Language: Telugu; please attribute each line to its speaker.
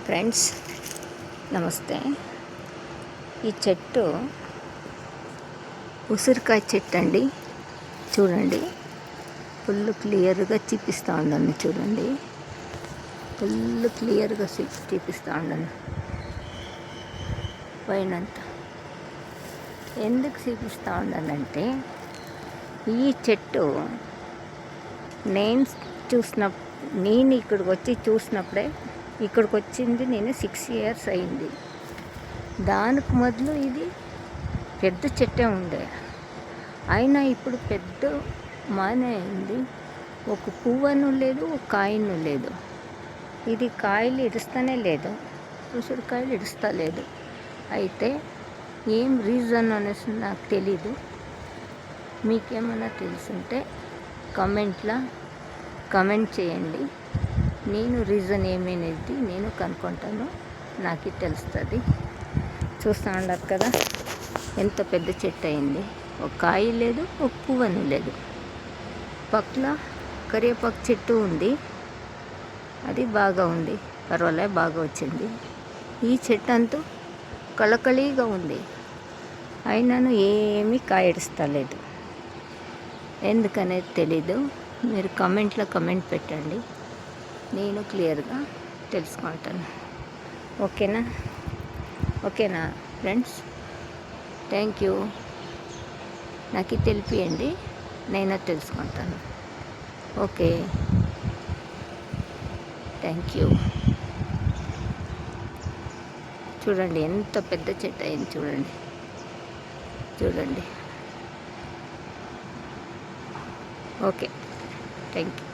Speaker 1: ఫ్రెండ్స్ నమస్తే. ఈ చెట్టు ఉసిరికాయ చెట్టు అండి. చూడండి, ఫుల్ క్లియర్గా చూపిస్తూ ఉన్నాను. చూడండి, ఫుల్ క్లియర్గా చూపిస్తూ ఉన్నాను. పైనంతా ఎందుకు చూపిస్తూ ఉన్నానంటే, ఈ చెట్టు నేను ఇక్కడికి వచ్చి చూసినప్పుడే, ఇక్కడికి వచ్చింది నేను 6 years అయింది. దానికి మొదలు ఇది పెద్ద చెట్టే ఉండే, అయినా ఇప్పుడు పెద్ద మానే అయింది. ఒక పువ్వును లేదు, ఒక కాయను లేదు. ఇది కాయలు ఇడుస్తూనే లేదు, ఉసిరికాయలు ఇడుస్తా లేదు. అయితే ఏం రీజన్ అనేసి నాకు తెలీదు. మీకేమైనా తెలుసుంటే కమెంట్ చేయండి. నేను రీజన్ ఏమైనది నేను కనుక్కుంటాను, నాకు తెలుస్తుంది. చూస్తూ ఉండరు కదా, ఎంత పెద్ద చెట్టు అయింది. ఒక కాయ లేదు, ఒక పువ్వును లేదు. పక్కన కరివేపాకు చెట్టు ఉంది, అది బాగా ఉంది, పర్వాలే, బాగా వచ్చింది. ఈ చెట్టు అంతా కళకళీగా ఉంది, అయినాను ఏమీ కాయడుస్తలేదు. ఎందుకనేది తెలీదు. మీరు కమెంట్ పెట్టండి, నేను క్లియర్గా తెలుసుకుంటాను. ఓకేనా ఫ్రెండ్స్? Thank you. నాకు తెలిపియండి, నేను తెలుసుకుంటాను. Okay, thank you. చూడండి, ఎంత పెద్ద చెట్టు అయింది. చూడండి. Okay, thank you.